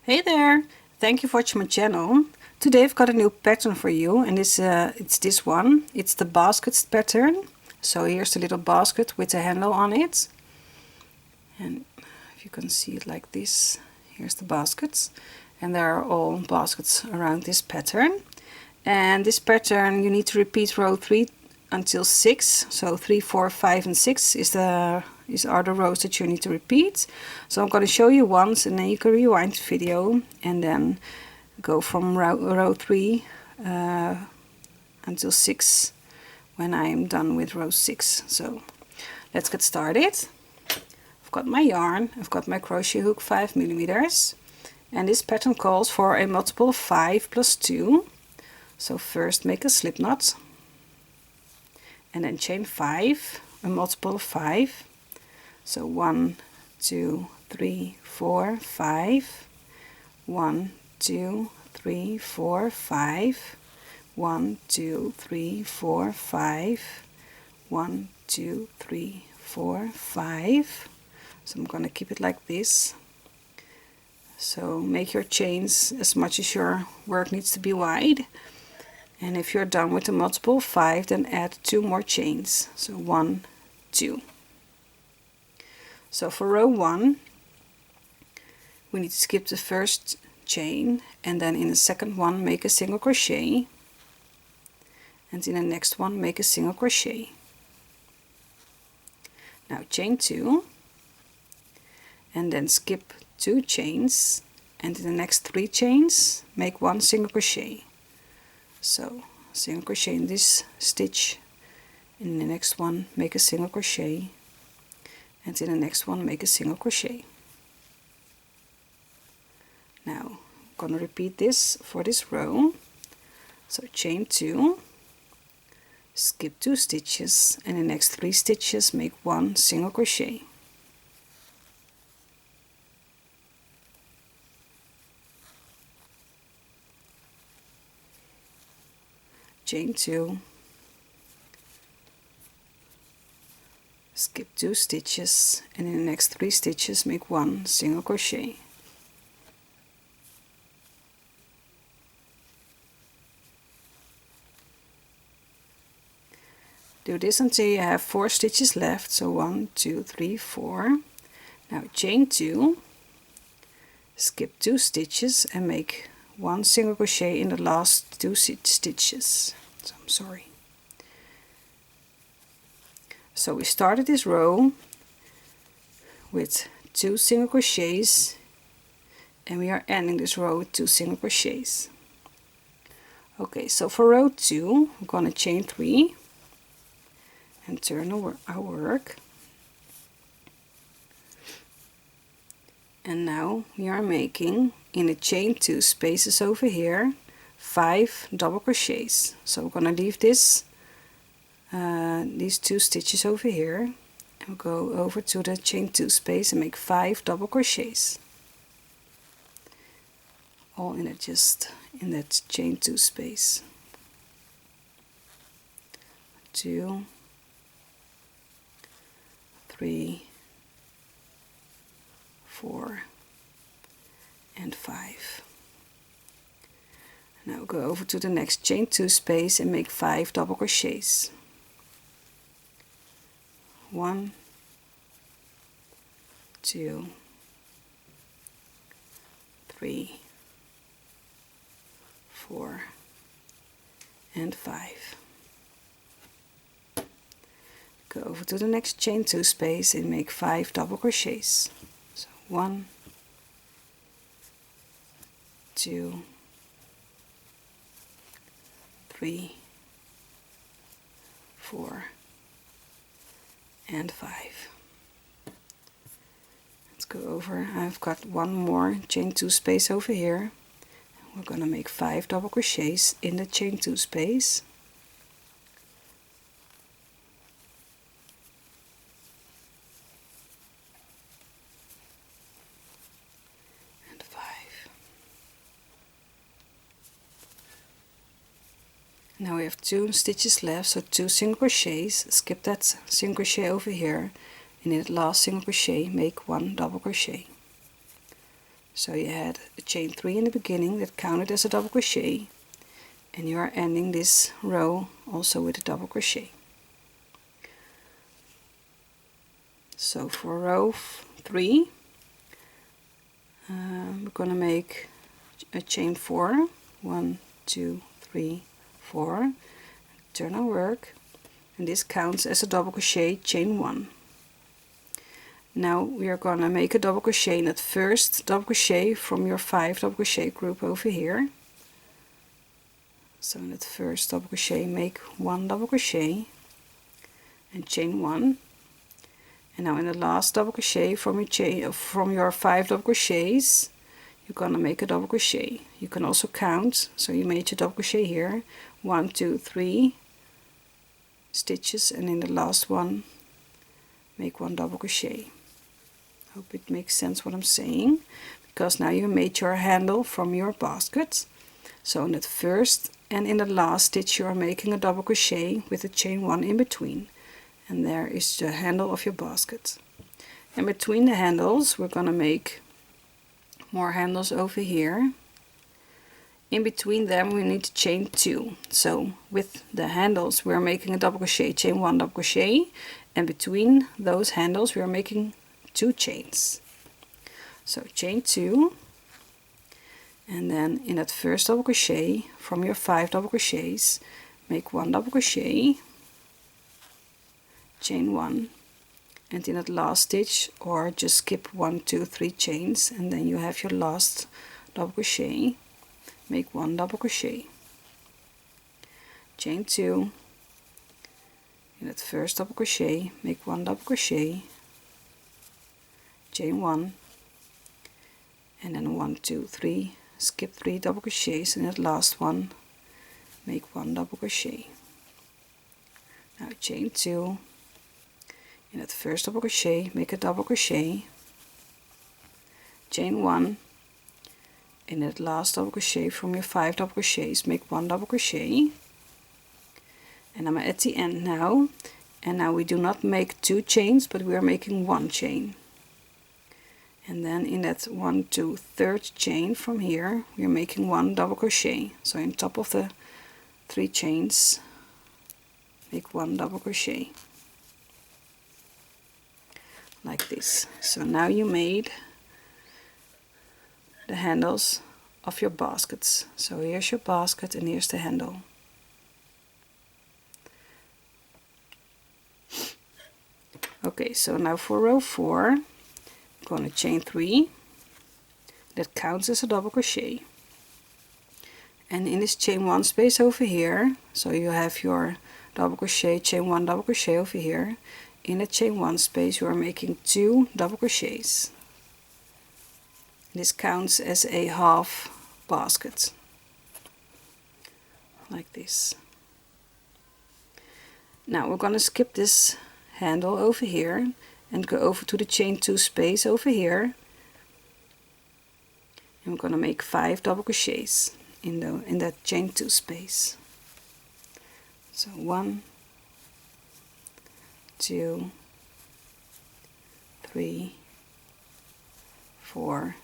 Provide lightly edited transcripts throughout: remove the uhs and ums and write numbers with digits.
Hey there! Thank you for watching my channel. Today I've got a new pattern for you, and it's this one. It's the basket pattern. So here's the little basket with a handle on it. And if you can see it like this, here's the baskets. And there are all baskets around this pattern. And this pattern you need to repeat row 3 until 6. So 3, 4, 5 and 6 are the rows that you need to repeat. So I'm going to show you once, and then you can rewind the video and then go from row 3 until 6 when I am done with row 6. So let's get started. I've got my yarn, I've got my crochet hook 5mm, and this pattern calls for a multiple of 5 plus 2. So first make a slip knot and then chain 5, a multiple of 5. So 1, 2, 3, 4, 5. 1, 2, 3, 4, 5. 1, 2, 3, 4, 5. 1, 2, 3, 4, 5. So I'm going to keep it like this. So make your chains as much as your work needs to be wide. And if you're done with the multiple of 5, then add 2 more chains. So 1, 2. So for row 1, we need to skip the first chain, and then in the second one make a single crochet, and in the next one make a single crochet. Now chain 2, and then skip 2 chains, and in the next 3 chains make 1 single crochet. So single crochet in this stitch, in the next one make a single crochet, and in the next one make a single crochet. Now I'm going to repeat this for this row. So chain 2, skip 2 stitches, and the next 3 stitches make 1 single crochet. Chain 2, skip 2 stitches, and in the next 3 stitches make 1 single crochet. Do this until you have 4 stitches left, so 1, 2, 3, 4. Now chain 2, skip 2 stitches and make 1 single crochet in the last 2 stitches. So I'm sorry. So we started this row with 2 single crochets, and we are ending this row with 2 single crochets. Okay, so for row 2 we're going to chain 3 and turn our work. And now we are making, in the chain 2 spaces over here, 5 double crochets. So we're going to leave this these 2 stitches over here, and we'll go over to the chain 2 space and make 5 double crochets, all in it, just in that chain 2 space. 2, 3, 4 and 5. Now go over to the next chain 2 space and make 5 double crochets. 1, 2, 3, 4 and 5. Go over to the next chain 2 space and make 5 double crochets. So 1, 2, 3, 4 and 5. Let's go over. I've got one more chain 2 space over here. We're going to make 5 double crochets in the chain 2 space. And 5. Now we have 2 stitches left, so 2 single crochets. Skip that single crochet over here, and in the last single crochet make 1 double crochet. So you had a chain 3 in the beginning that counted as a double crochet, and you are ending this row also with a double crochet. So for row 3 we're gonna make a chain 4, 1, 2, 3, 4, turn our work, and this counts as a double crochet, chain 1. Now we are gonna make a double crochet in that first double crochet from your 5 double crochet group over here. So in that first double crochet, make 1 double crochet and chain 1. And now in the last double crochet from your 5 double crochets, you're gonna make a double crochet. You can also count, so you made your double crochet here, 1, 2, 3 stitches, and in the last one make 1 double crochet. Hope it makes sense what I'm saying, because now you made your handle from your basket. So in that first and in the last stitch you are making a double crochet with a chain 1 in between, and there is the handle of your basket. And between the handles we're gonna make more handles over here. In between them we need to chain 2. So with the handles we are making a double crochet, chain 1 double crochet, and between those handles we are making 2 chains. So chain 2, and then in that first double crochet from your 5 double crochets make 1 double crochet, chain 1, and in that last stitch, or just skip 1, 2, 3 chains, and then you have your last double crochet, make 1 double crochet, chain 2, in that first double crochet make 1 double crochet, chain 1, and then 1, 2, 3, skip 3 double crochets, and that last one make 1 double crochet. Now chain 2, in that first double crochet make a double crochet, chain 1, in that last double crochet from your 5 double crochets make 1 double crochet, and I'm at the end now. And now we do not make 2 chains, but we are making 1 chain. And then in that 1, 2, 3rd chain from here we are making 1 double crochet. So on top of the 3 chains make 1 double crochet, like this. So now you made the handles of your baskets. So here's your basket and here's the handle. Okay, so now for row 4 I'm going to chain 3, that counts as a double crochet, and in this chain 1 space over here, so you have your double crochet, chain 1 double crochet over here, in the chain 1 space you are making 2 double crochets. This counts as a half basket, like this. Now we're going to skip this handle over here and go over to the chain 2 space over here, and we're going to make 5 double crochets in that chain 2 space. So 1, 2, 3, 4,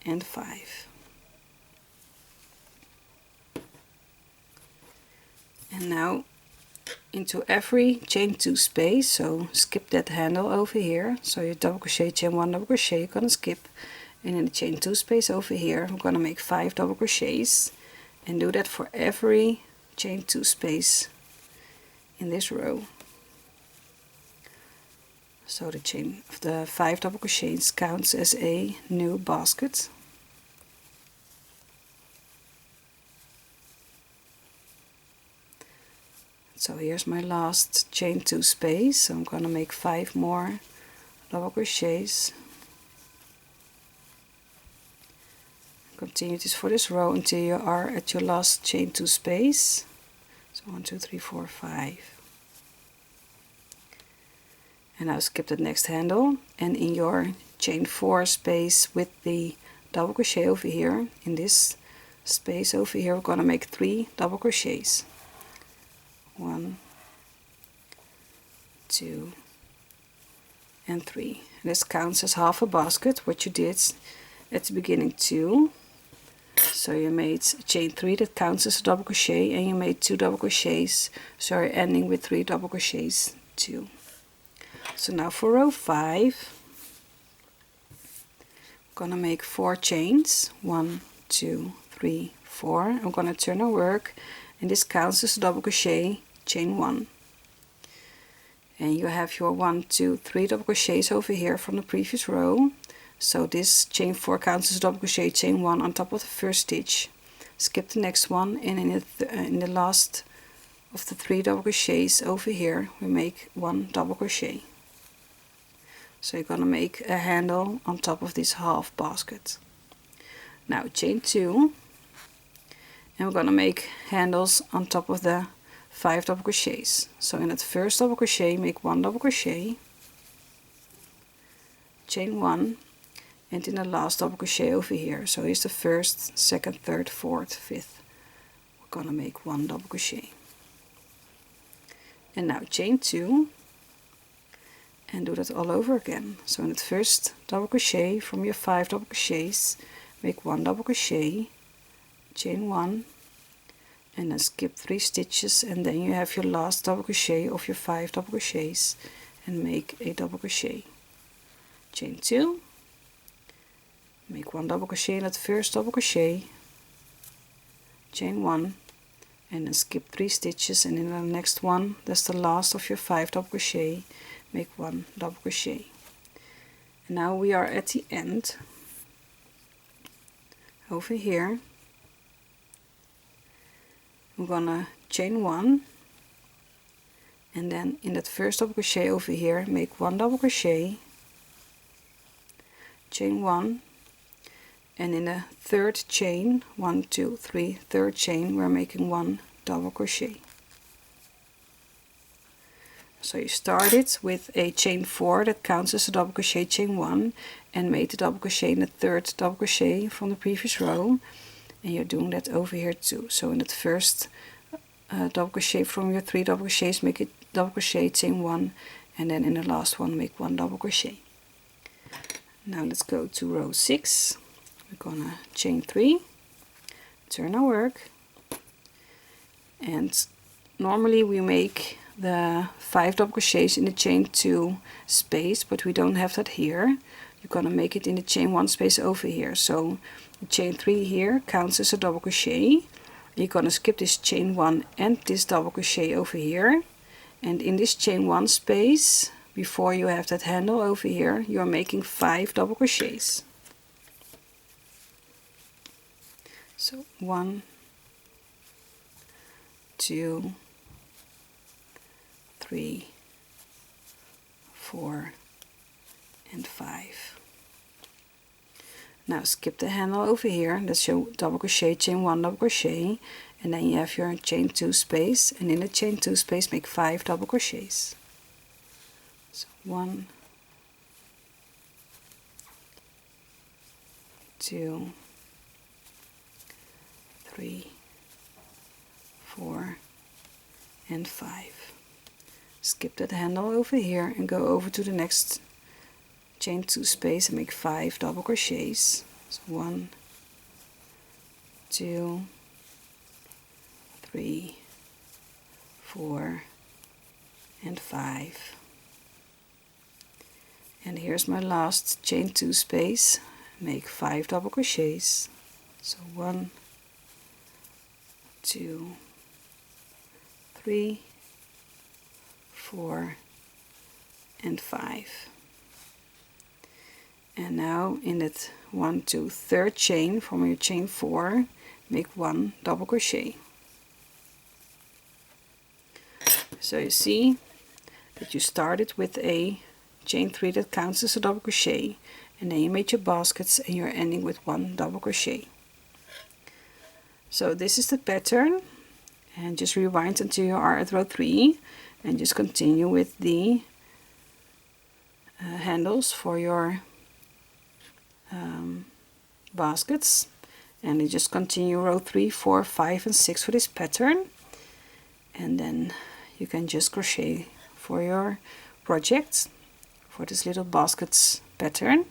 and 5. And now into every chain 2 space, so skip that handle over here, so you double crochet, chain 1 double crochet, you're gonna skip, and in the chain 2 space over here we're gonna make 5 double crochets, and do that for every chain 2 space in this row. So the chain of the 5 double crochets counts as a new basket. So here's my last chain 2 space, so I'm going to make 5 more double crochets. Continue this for this row until you are at your last chain 2 space. So 1, 2, 3, 4, 5. And now skip the next handle, and in your chain 4 space with the double crochet over here, in this space over here we're going to make 3 double crochets. 1, 2, and 3. This counts as half a basket, what you did at the beginning 2. So you made chain 3, that counts as a double crochet, and you made 2 double crochets, so you're ending with 3 double crochets, 2. So now for row 5, I'm gonna make 4 chains, 1, 2, 3, 4. I'm gonna turn our work, and this counts as a double crochet, chain 1. And you have your 1, 2, 3 double crochets over here from the previous row. So this chain 4 counts as a double crochet, chain 1 on top of the first stitch. Skip the next one, and in the last of the 3 double crochets over here we make 1 double crochet. So you're gonna make a handle on top of this half basket. Now chain 2, and we're gonna make handles on top of the 5 double crochets. So in that first double crochet make 1 double crochet, chain 1, and in the last double crochet over here, so here's the first, second, third, fourth, fifth, we're gonna make 1 double crochet. And now chain 2, and do that all over again. So in the first double crochet from your 5 double crochets make 1 double crochet, chain 1, and then skip 3 stitches, and then you have your last double crochet of your 5 double crochets and make a double crochet, chain 2, make 1 double crochet in that first double crochet, chain 1, and then skip 3 stitches, and in the next one, that's the last of your 5 double crochet, make 1 double crochet. And now we are at the end over here. I'm gonna chain 1, and then in that first double crochet over here make 1 double crochet, chain 1, and in the third chain, 1, 2, 3, third chain, we're making 1 double crochet. So you started with a chain 4 that counts as a double crochet, chain 1, and made the double crochet in the third double crochet from the previous row, and you're doing that over here too. So in that first double crochet from your 3 double crochets make it double crochet, chain 1, and then in the last one make 1 double crochet. Now let's go to row 6. We're gonna chain 3, turn our work, and normally we make the 5 double crochets in the chain 2 space, but we don't have that here. You're gonna make it in the chain 1 space over here. So the chain 3 here counts as a double crochet. You're gonna skip this chain 1 and this double crochet over here, and in this chain 1 space, before you have that handle over here, you're making 5 double crochets. So 1, 2, 3, 4, and 5. Now skip the handle over here, that's your double crochet, chain 1 double crochet, and then you have your chain 2 space, and in the chain 2 space make 5 double crochets. So 1, 2, 3, 4, and 5. Skip that handle over here and go over to the next chain 2 space and make 5 double crochets. So 1, 2, 3, 4, and 5. And here's my last chain 2 space, make 5 double crochets. So 1, 2, 3, 4, and 5. And now in that 1, 2, third chain from your chain 4, make 1 double crochet. So you see that you started with a chain 3 that counts as a double crochet, and then you made your baskets and you're ending with 1 double crochet. So this is the pattern, and just rewind until you are at row 3 and just continue with the handles for your baskets, and you just continue row 3, 4, 5, and 6 for this pattern, and then you can just crochet for your project for this little baskets pattern.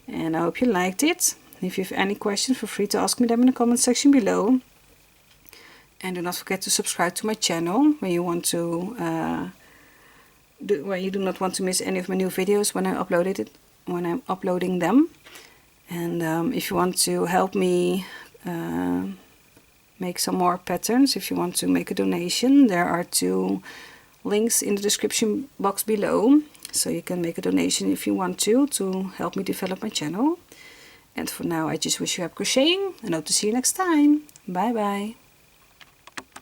And I hope you liked it. If you have any questions, feel free to ask me them in the comment section below. And do not forget to subscribe to my channel when you want to when you do not want to miss any of my new videos when I'm uploading them. And if you want to help me make some more patterns, if you want to make a donation, there are 2 links in the description box below, so you can make a donation if you want to help me develop my channel. And for now, I just wish you happy crocheting and hope to see you next time. Bye bye.